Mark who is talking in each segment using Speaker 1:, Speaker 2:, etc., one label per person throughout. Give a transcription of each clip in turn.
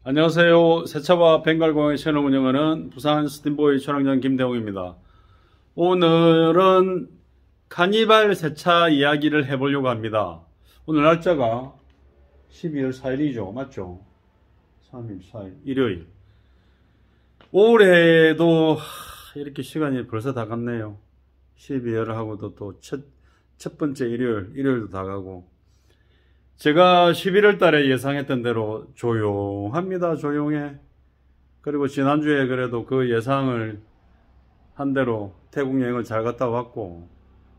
Speaker 1: 안녕하세요. 세차와 벵갈공예 채널 운영하는 부산 스팀보이 촬영장 김대웅입니다. 오늘은 카니발 세차 이야기를 해보려고 합니다. 오늘 날짜가 12월 4일이죠. 맞죠? 3일, 4일, 일요일. 올해도 이렇게 시간이 벌써 다 갔네요. 12월하고도 또 첫 번째 일요일도 다 가고. 제가 11월 달에 예상했던 대로 조용합니다. 조용해. 그리고 지난주에 그래도 그 예상을 한 대로 태국 여행을 잘 갔다 왔고,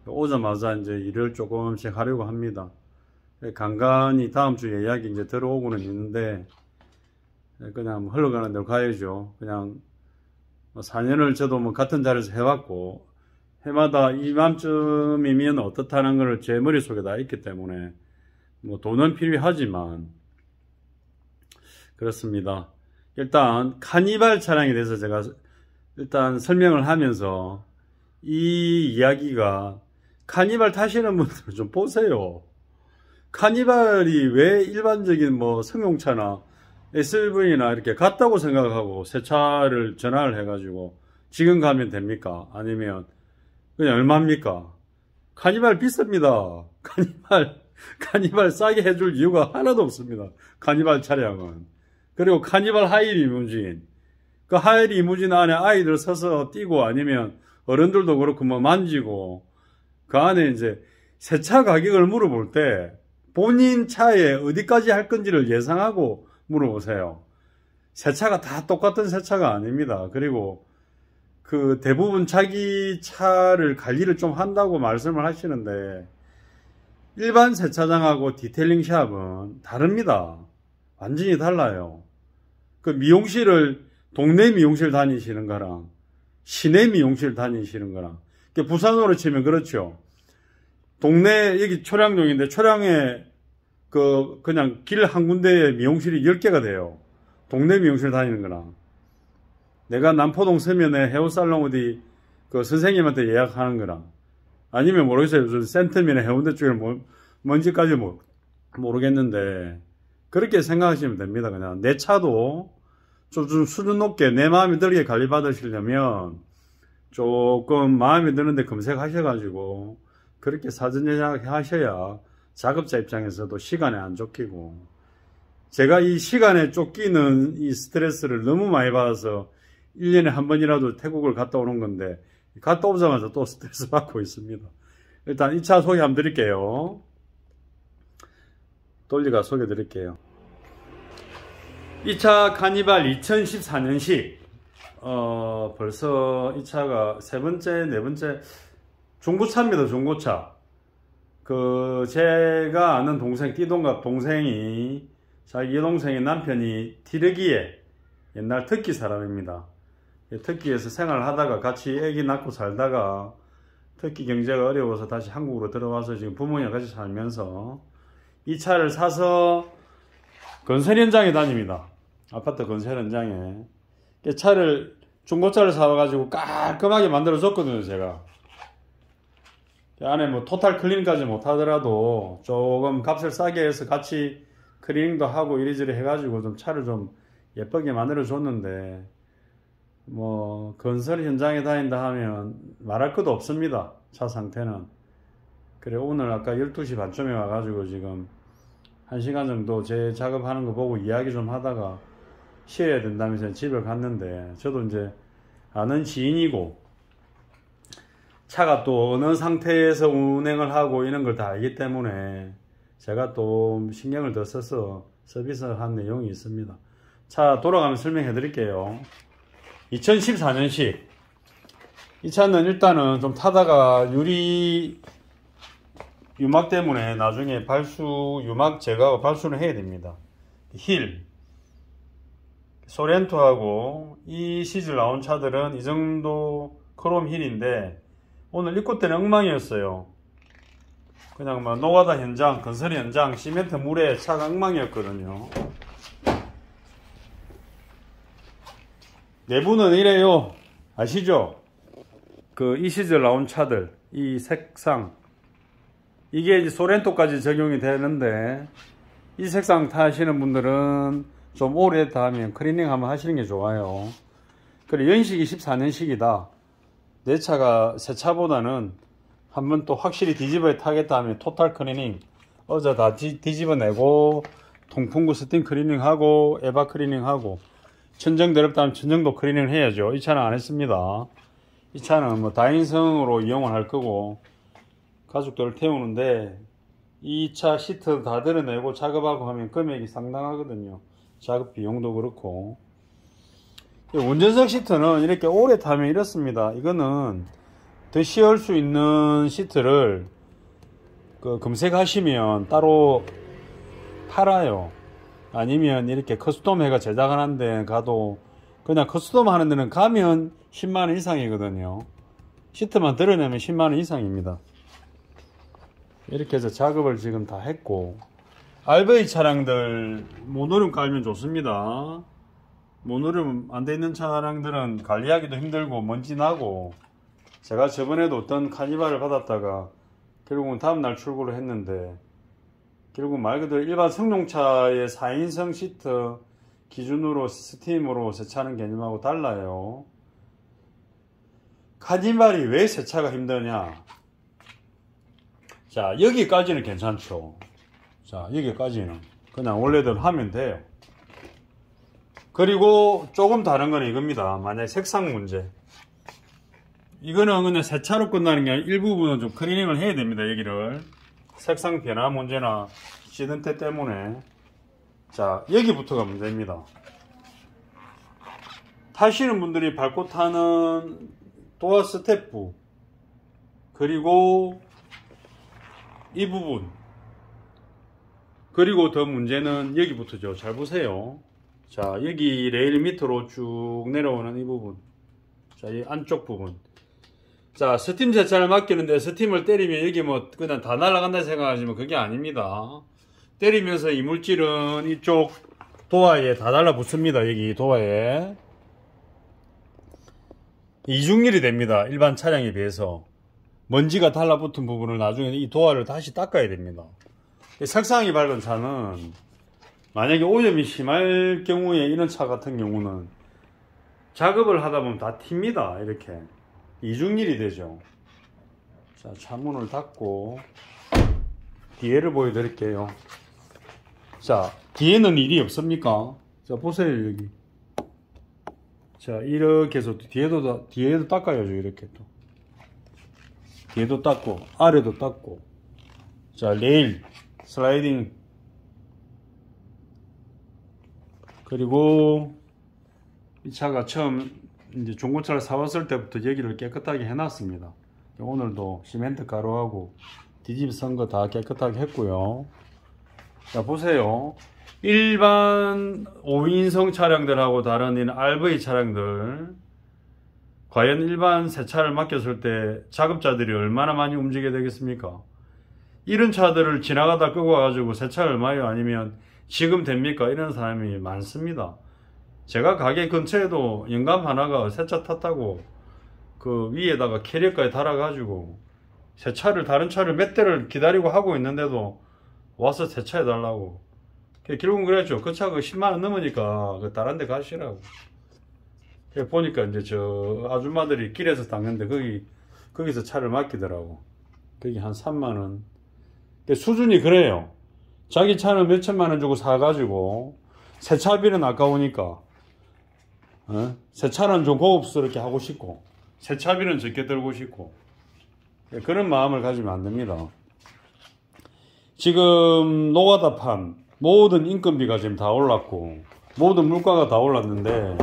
Speaker 1: 오자마자 이제 일을 조금씩 하려고 합니다. 간간히 다음 주 예약이 이제 들어오고는 있는데, 그냥 흘러가는 대로 가야죠. 그냥 4년을 저도 뭐 같은 자리에서 해왔고, 해마다 이맘쯤이면 어떻다는 걸 제 머릿속에 다 있기 때문에, 뭐 돈은 필요하지만 그렇습니다. 일단 카니발 차량에 대해서 제가 일단 설명을 하면서 이 이야기가 카니발 타시는 분들 좀 보세요. 카니발이 왜 일반적인 뭐 승용차나 SUV나 이렇게 같다고 생각하고 새 차를 전화를 해가지고 지금 가면 됩니까? 아니면 그냥 얼마입니까? 카니발 비쌉니다. 카니발 싸게 해줄 이유가 하나도 없습니다. 카니발 차량은. 그리고 카니발 하이 리무진. 그 하이 리무진 안에 아이들 서서 뛰고 아니면 어른들도 그렇고 뭐 만지고 그 안에 이제 새 차 가격을 물어볼 때 본인 차에 어디까지 할 건지를 예상하고 물어보세요. 새 차가 다 똑같은 새 차가 아닙니다. 그리고 그 대부분 자기 차를 관리를 좀 한다고 말씀을 하시는데 일반 세차장하고 디테일링 샵은 다릅니다. 완전히 달라요. 그 미용실을 동네 미용실 다니시는 거랑 시내 미용실 다니시는 거랑 부산으로 치면 그렇죠. 동네 여기 초량동인데 초량에 그냥 길 한 군데에 미용실이 10개가 돼요. 동네 미용실 다니는 거랑 내가 남포동 서면에 헤어살롱 어디 그 선생님한테 예약하는 거랑 아니면 모르겠어요. 요즘 센터면에 해운대 쪽에 뭔지까지 모르겠는데 그렇게 생각하시면 됩니다. 그냥 내 차도 좀 수준 높게 내 마음에 들게 관리 받으시려면 조금 마음에 드는데 검색하셔가지고 그렇게 사전 예약하셔야 작업자 입장에서도 시간에 안 쫓기고 제가 이 시간에 쫓기는 이 스트레스를 너무 많이 받아서 1년에 한 번이라도 태국을 갔다 오는 건데 갔다 오자마자 또 스트레스 받고 있습니다. 일단 이 차 소개 한번 드릴게요. 돌리가 소개 드릴게요. 이 차 카니발 2014년식 벌써 이 차가 세 번째, 네 번째 중고차입니다. 중고차. 제가 아는 동생, 띠동갑 동생이 자기 여동생의 남편이 티르기에 옛날 터키 사람입니다. 터키에서 생활하다가 같이 애기 낳고 살다가 터키 경제가 어려워서 다시 한국으로 들어와서 지금 부모님과 같이 살면서 이 차를 사서 건설 현장에 다닙니다. 아파트 건설 현장에. 중고차를 사와가지고 깔끔하게 만들어 줬거든요, 제가. 안에 뭐 토탈 클리닝까지 못하더라도 조금 값을 싸게 해서 같이 클리닝도 하고 이리저리 해가지고 좀 차를 좀 예쁘게 만들어 줬는데 뭐 건설 현장에 다닌다 하면 말할 것도 없습니다. 차 상태는. 그래 오늘 아까 12시 반쯤에 와가지고 지금 1시간 정도 제 작업하는 거 보고 이야기 좀 하다가 쉬어야 된다면서 집을 갔는데 저도 이제 아는 지인이고 차가 또 어느 상태에서 운행을 하고 이런 걸 다 알기 때문에 제가 또 신경을 더 써서 서비스한 내용이 있습니다. 차 돌아가면서 설명해 드릴게요. 2014년식. 이 차는 일단은 좀 타다가 유막 때문에 나중에 유막 제거하고 발수를 해야 됩니다. 힐. 소렌토하고 이 시즌 나온 차들은 이 정도 크롬 힐인데 오늘 입고 때는 엉망이었어요. 그냥 뭐 노가다 현장, 건설 현장, 시멘트 물에 차가 엉망이었거든요. 내부는 이래요. 아시죠? 이 시절 나온 차들, 이 색상. 이게 이제 소렌토까지 적용이 되는데, 이 색상 타시는 분들은 좀 오래됐다 하면 클리닝 한번 하시는 게 좋아요. 그리고 연식이 14년식이다. 내 차가 새 차보다는 한번 또 확실히 뒤집어 타겠다 하면 토탈 클리닝 어제 다 뒤집어내고 통풍구 스팀 클리닝 하고 에바 클리닝 하고 천정 더럽다 하면 천정도 클리닝을 해야죠. 이 차는 안 했습니다. 이 차는 뭐 다인성으로 이용을 할 거고 가족들을 태우는데 이 차 시트 다 드러내고 작업하고 하면 금액이 상당하거든요. 작업 비용도 그렇고. 운전석 시트는 이렇게 오래 타면 이렇습니다. 이거는 더 씌울 수 있는 시트를 검색하시면 따로 팔아요. 아니면 이렇게 커스텀 해가 제작을 하는데 가도 그냥 커스텀 하는 데는 가면 10만원 이상이거든요. 시트만 드러내면 10만원 이상입니다. 이렇게 해서 작업을 지금 다 했고, RV 차량들 모노륨 깔면 좋습니다. 모노륨 안 돼 있는 차량들은 관리하기도 힘들고 먼지 나고, 제가 저번에도 어떤 카니발을 받았다가 결국은 다음날 출고를 했는데, 결국 말 그대로 일반 승용차의 4인승 시트 기준으로 스팀으로 세차하는 개념하고 달라요. 카니발이 왜 세차가 힘드냐? 자, 여기까지는 괜찮죠. 자, 여기까지는 그냥 원래대로 하면 돼요. 그리고 조금 다른 건 이겁니다. 만약에 색상 문제, 이거는 그냥 세차로 끝나는 게 아니라 일부분은 좀 클리닝을 해야 됩니다. 여기를 색상 변화 문제나 시든테 때문에. 자, 여기부터가 문제입니다. 타시는 분들이 밟고 타는 도어 스태프, 그리고 이 부분, 그리고 더 문제는 여기부터죠. 잘 보세요. 자, 여기 레일 밑으로 쭉 내려오는 이 부분, 자, 이 안쪽 부분. 자, 스팀 세차를 맡기는데 스팀을 때리면 여기 뭐 그냥 다 날아간다 생각하시면 그게 아닙니다. 때리면서 이물질은 이쪽 도어에 다 달라붙습니다. 여기 도어에 이중일이 됩니다. 일반 차량에 비해서 먼지가 달라붙은 부분을 나중에 이 도어를 다시 닦아야 됩니다. 색상이 밝은 차는 만약에 오염이 심할 경우에, 이런 차 같은 경우는 작업을 하다 보면 다 튑니다. 이렇게 이중일이 되죠. 자, 차문을 닫고 뒤에를 보여드릴게요. 자, 뒤에는 일이 없습니까? 자, 보세요. 여기. 자, 이렇게 해서 뒤에도 닦아야죠. 이렇게 또 뒤에도 닦고 아래도 닦고. 자, 레일 슬라이딩, 그리고 이 차가 처음 이제 중고차를 사왔을 때부터 여기를 깨끗하게 해놨습니다. 오늘도 시멘트 가루하고 뒤집어 쓴 거 다 깨끗하게 했고요. 자, 보세요. 일반 5인승 차량들하고 다른 이 RV 차량들, 과연 일반 세차를 맡겼을 때 작업자들이 얼마나 많이 움직여야 되겠습니까? 이런 차들을 지나가다 끄고 와가지고 세차 얼마요? 아니면 지금 됩니까? 이런 사람이 많습니다. 제가 가게 근처에도 영감 하나가 세차 탔다고 그 위에다가 캐리어까지 달아가지고 세차를, 다른 차를 몇 대를 기다리고 하고 있는데도 와서 세차해 달라고. 결국은 그랬죠. 그 차가 10만원 넘으니까 다른 데 가시라고. 보니까 이제 저 아줌마들이 길에서 닦는데 거기서 차를 맡기더라고. 거기 한 3만원. 수준이 그래요. 자기 차는 몇 천만원 주고 사가지고 세차비는 아까우니까 세차는 좀 고급스럽게 하고 싶고 세차비는 적게 들고 싶고, 그런 마음을 가지면 안 됩니다. 지금 노가다판 모든 인건비가 지금 다 올랐고 모든 물가가 다 올랐는데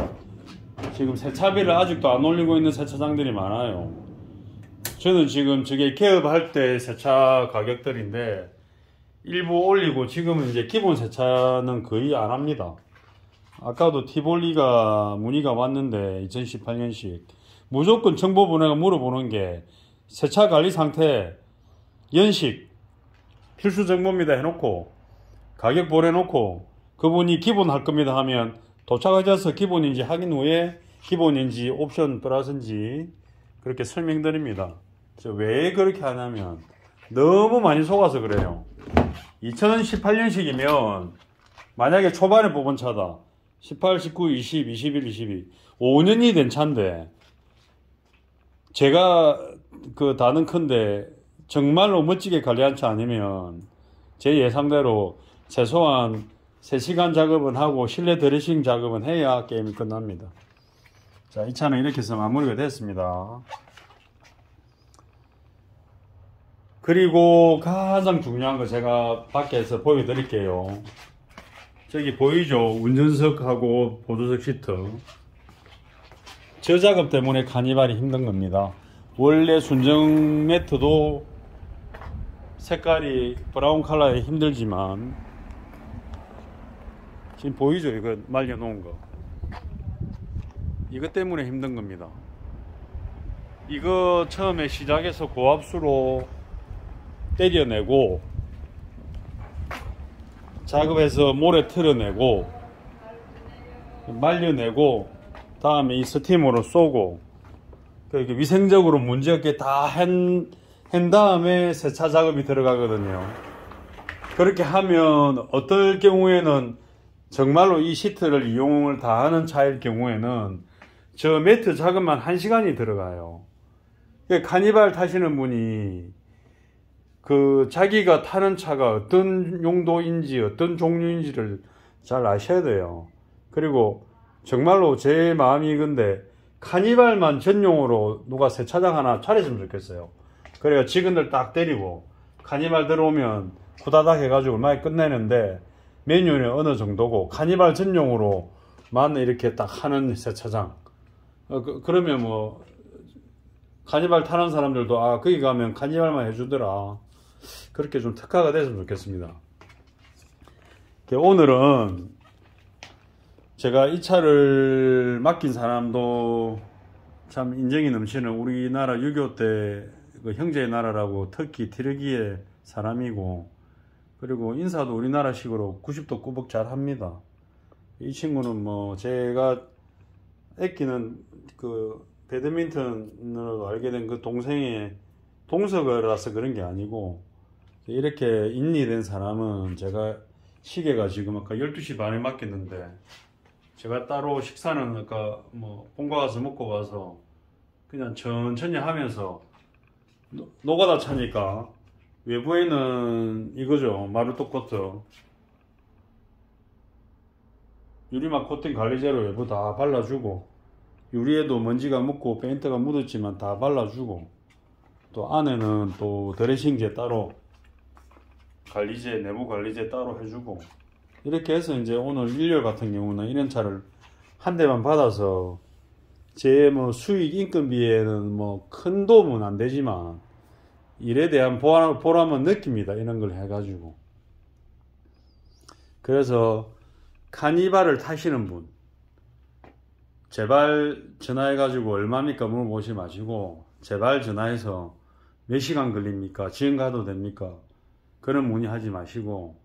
Speaker 1: 지금 세차비를 아직도 안 올리고 있는 세차장들이 많아요. 저는 지금 저게 개업할 때 세차 가격들인데 일부 올리고 지금은 이제 기본 세차는 거의 안 합니다. 아까도 티볼리가 문의가 왔는데 2018년식 무조건 정보분해가 물어보는 게 세차 관리 상태, 연식 필수 정보입니다 해놓고 가격 보내놓고 그분이 기본 할 겁니다 하면 도착하셔서 기본인지 확인 후에 기본인지 옵션 플러스인지 그렇게 설명드립니다. 왜 그렇게 하냐면 너무 많이 속아서 그래요. 2018년식이면 만약에 초반에 뽑은 차다. 18, 19, 20, 21, 22. 5년이 된 차인데, 제가 그 다는 큰데, 정말로 멋지게 관리한 차 아니면, 제 예상대로 최소한 3시간 작업은 하고, 실내 드레싱 작업은 해야 게임이 끝납니다. 자, 이 차는 이렇게 해서 마무리가 됐습니다. 그리고 가장 중요한 거 제가 밖에서 보여드릴게요. 저기 보이죠? 운전석하고 보조석 시트. 저 작업 때문에 카니발이 힘든 겁니다. 원래 순정 매트도 색깔이 브라운 컬러에 힘들지만, 지금 보이죠? 이거 말려놓은 거. 이것 때문에 힘든 겁니다. 이거 처음에 시작해서 고압수로 때려내고, 작업해서 모래 틀어내고, 말려내고, 다음에 이 스팀으로 쏘고, 그렇게 위생적으로 문제없게 다 한 다음에 세차 작업이 들어가거든요. 그렇게 하면 어떨 경우에는 정말로 이 시트를 이용을 다 하는 차일 경우에는 저 매트 작업만 1시간이 들어가요. 카니발 타시는 분이 그 자기가 타는 차가 어떤 용도인지 어떤 종류인지를 잘 아셔야 돼요. 그리고 정말로 제 마음이 근데 카니발만 전용으로 누가 세차장 하나 차렸으면 좋겠어요. 그래야 직원들 딱 때리고 카니발 들어오면 후다닥 해가지고 얼마에 끝내는데 메뉴는 어느 정도고, 카니발 전용으로만 이렇게 딱 하는 세차장. 그러면 뭐 카니발 타는 사람들도 아 거기 가면 카니발만 해주더라. 그렇게 좀 특화가 됐으면 좋겠습니다. 오늘은 제가 이 차를 맡긴 사람도 참 인정이 넘치는 우리나라 6.25 때 그 형제의 나라라고 터키 튀르키예 사람이고, 그리고 인사도 우리나라식으로 90도 꾸벅 잘 합니다. 이 친구는 뭐 제가 아끼는 그 배드민턴으로 알게 된 그 동생의 동서가라서 그런 게 아니고, 이렇게 인리된 사람은 제가 시계가 지금 아까 12시 반에 맡겼는데, 제가 따로 식사는 아까 뭐 본가 가서 먹고 와서 그냥 천천히 하면서, 노가다 차니까 외부에는 이거죠, 마루토 코트 유리막 코팅 관리제로 외부 다 발라주고, 유리에도 먼지가 묻고 페인트가 묻었지만 다 발라주고, 또 안에는 또 드레싱제 따로 관리제, 내부 관리제 따로 해주고, 이렇게 해서 이제 오늘 일요일 같은 경우는 이런 차를 한 대만 받아서 제 뭐 수익 인건비에는 뭐 큰 도움은 안 되지만 일에 대한 보람은 느낍니다. 이런 걸 해가지고. 그래서 카니발을 타시는 분 제발 전화해가지고 얼마입니까 물어보지 마시고, 제발 전화해서 몇 시간 걸립니까? 지금 가도 됩니까? 그런 문의하지 마시고,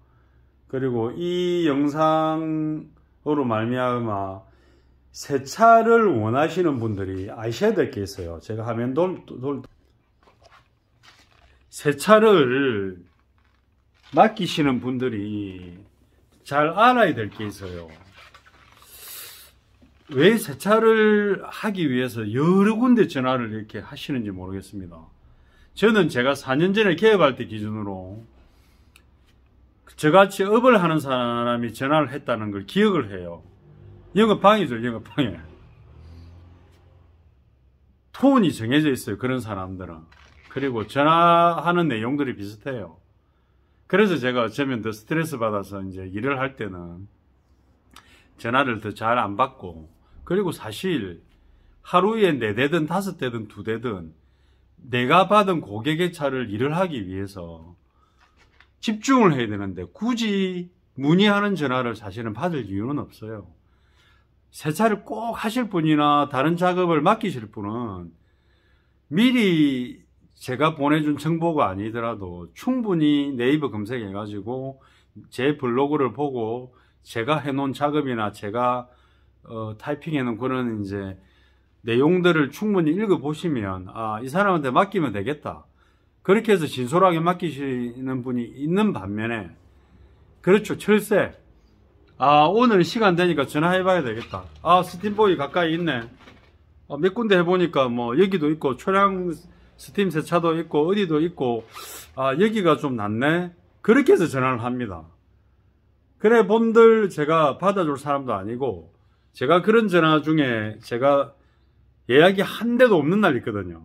Speaker 1: 그리고 이 영상으로 말미암아 세차를 원하시는 분들이 아셔야 될 게 있어요. 제가 화면 세차를 맡기시는 분들이 잘 알아야 될 게 있어요. 왜 세차를 하기 위해서 여러 군데 전화를 이렇게 하시는지 모르겠습니다. 저는 제가 4년 전에 개업할 때 기준으로 저같이 업을 하는 사람이 전화를 했다는 걸 기억을 해요. 영업방해죠, 영업방해. 톤이 정해져 있어요, 그런 사람들은. 그리고 전화하는 내용들이 비슷해요. 그래서 제가 어쩌면 더 스트레스 받아서 이제 일을 할 때는 전화를 더 잘 안 받고, 그리고 사실 하루에 4대든 5대든 2대든 내가 받은 고객의 차를 일을 하기 위해서 집중을 해야 되는데 굳이 문의하는 전화를 사실은 받을 이유는 없어요. 세차를 꼭 하실 분이나 다른 작업을 맡기실 분은 미리 제가 보내준 정보가 아니더라도 충분히 네이버 검색해 가지고 제 블로그를 보고 제가 해놓은 작업이나 제가 타이핑해 놓은 그런 이제 내용들을 충분히 읽어보시면 아, 이 사람한테 맡기면 되겠다. 그렇게 해서 진솔하게 맡기시는 분이 있는 반면에, 그렇죠, 철새 아, 오늘 시간 되니까 전화해봐야 되겠다. 아, 스팀보이 가까이 있네. 몇 군데 해보니까 뭐 여기도 있고 초량 스팀 세차도 있고 어디도 있고, 아, 여기가 좀 낫네. 그렇게 해서 전화를 합니다. 그래 본들 제가 받아줄 사람도 아니고, 제가 그런 전화 중에 제가 예약이 한 대도 없는 날 있거든요.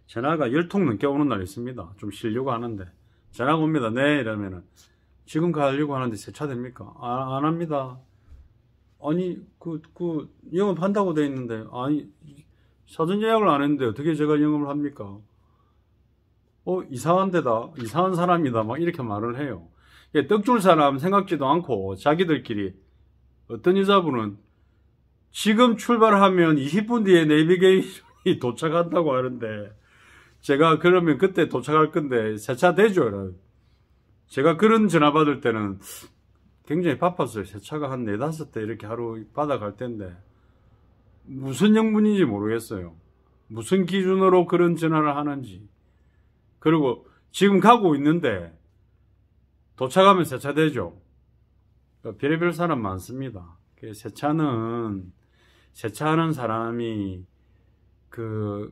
Speaker 1: 전화가 10통 넘게 오는 날 있습니다. 좀 쉬려고 하는데 전화가 옵니다. 네, 이러면은 지금 가려고 하는데 세차 됩니까? 안 합니다. 아니 영업한다고 돼 있는데, 아니 사전 예약을 안 했는데 어떻게 제가 영업을 합니까? 이상한 데다, 이상한 사람이다, 막 이렇게 말을 해요. 떡줄 사람 생각지도 않고 자기들끼리, 어떤 여자분은 지금 출발하면 20분 뒤에 내비게이션이 도착한다고 하는데, 제가 그러면 그때 도착할 건데 세차 되죠? 제가 그런 전화 받을 때는 굉장히 바빴어요. 세차가 한 4, 5대 이렇게 하루 받아갈 텐데 무슨 영문인지 모르겠어요. 무슨 기준으로 그런 전화를 하는지. 그리고 지금 가고 있는데 도착하면 세차되죠. 별의별 사람 많습니다. 세차하는 사람이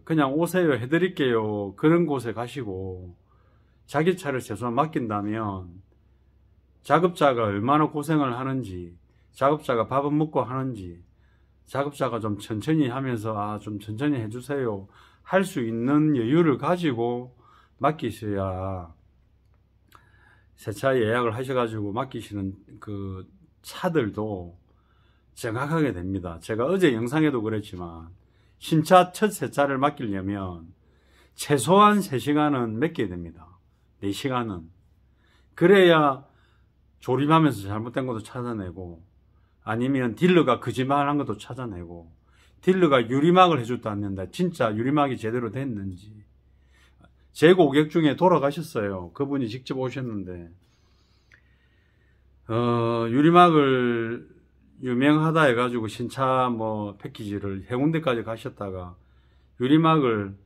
Speaker 1: 그냥 오세요 해드릴게요 그런 곳에 가시고, 자기 차를 최소한 맡긴다면 작업자가 얼마나 고생을 하는지, 작업자가 밥은 먹고 하는지, 작업자가 좀 천천히 하면서 좀 천천히 해주세요 할 수 있는 여유를 가지고 맡기셔야, 세차 예약을 하셔가지고 맡기시는 그 차들도 정확하게 됩니다. 제가 어제 영상에도 그랬지만 신차 첫 세차를 맡기려면 최소한 3시간은 맡겨야 됩니다. 4시간은. 그래야 조립하면서 잘못된 것도 찾아내고, 아니면 딜러가 거짓말한 것도 찾아내고, 딜러가 유리막을 해줬다 않는다, 진짜 유리막이 제대로 됐는지. 제 고객 중에 돌아가셨어요. 그분이 직접 오셨는데, 유리막을 유명하다 해가지고 신차 뭐 패키지를 해운대까지 가셨다가 유리막을,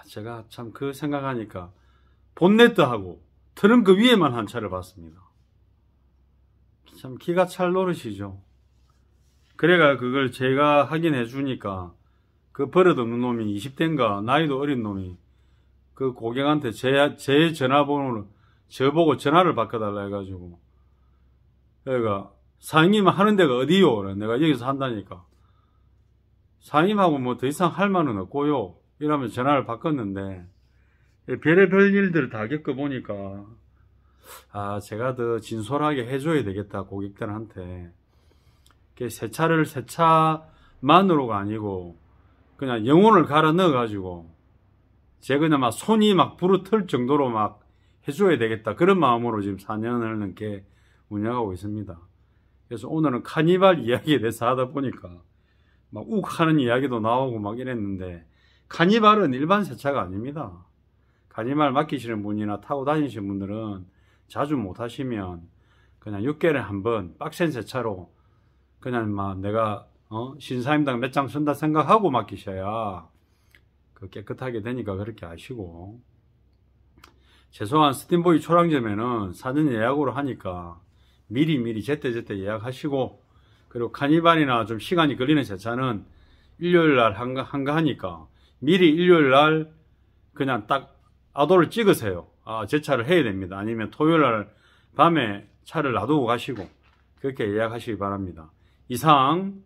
Speaker 1: 제가 참 그 생각하니까 본네트하고 트렁크 위에만 한 차를 봤습니다. 참 기가 찰 노릇이죠. 그래가 그걸 제가 확인해 주니까 그 버릇없는 놈이 20대인가 나이도 어린 놈이 그 고객한테 제 전화번호를 저보고 전화를 바꿔달라 해가지고, 그러니까 사장님 하는 데가 어디요? 내가 여기서 한다니까. 사장님하고 뭐 더 이상 할 말은 없고요 이러면 전화를 바꿨는데, 별의별 일들을 다 겪어보니까 제가 더 진솔하게 해줘야 되겠다 고객들한테. 세차를 세차만으로가 아니고 그냥 영혼을 갈아 넣어가지고 제가 그냥 막 손이 막 부르틀 정도로 막 해줘야 되겠다, 그런 마음으로 지금 4년을 넘게 운영하고 있습니다. 그래서 오늘은 카니발 이야기에 대해서 하다 보니까 막 욱 하는 이야기도 나오고 막 이랬는데, 카니발은 일반 세차가 아닙니다. 카니발 맡기시는 분이나 타고 다니시는 분들은 자주 못 하시면 그냥 6개월에 한 번 빡센 세차로 그냥 막 내가 신사임당 몇 장 쓴다 생각하고 맡기셔야 깨끗하게 되니까 그렇게 아시고, 최소한 스팀보이 초량점에는 사전 예약으로 하니까 미리 제때 예약하시고, 그리고 카니발이나 좀 시간이 걸리는 세차는 일요일날 한가하니까 미리 일요일날 그냥 딱 아도를 찍으세요. 제 차를 해야 됩니다. 아니면 토요일날 밤에 차를 놔두고 가시고 그렇게 예약하시기 바랍니다. 이상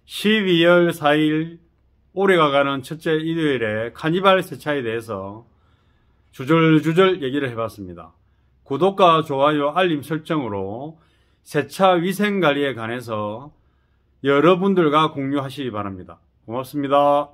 Speaker 1: 12월 4일 올해가 가는 첫째 일요일에 카니발 세차에 대해서 주절주절 얘기를 해봤습니다. 구독과 좋아요, 알림 설정으로 세차 위생관리에 관해서 여러분들과 공유하시기 바랍니다. 고맙습니다.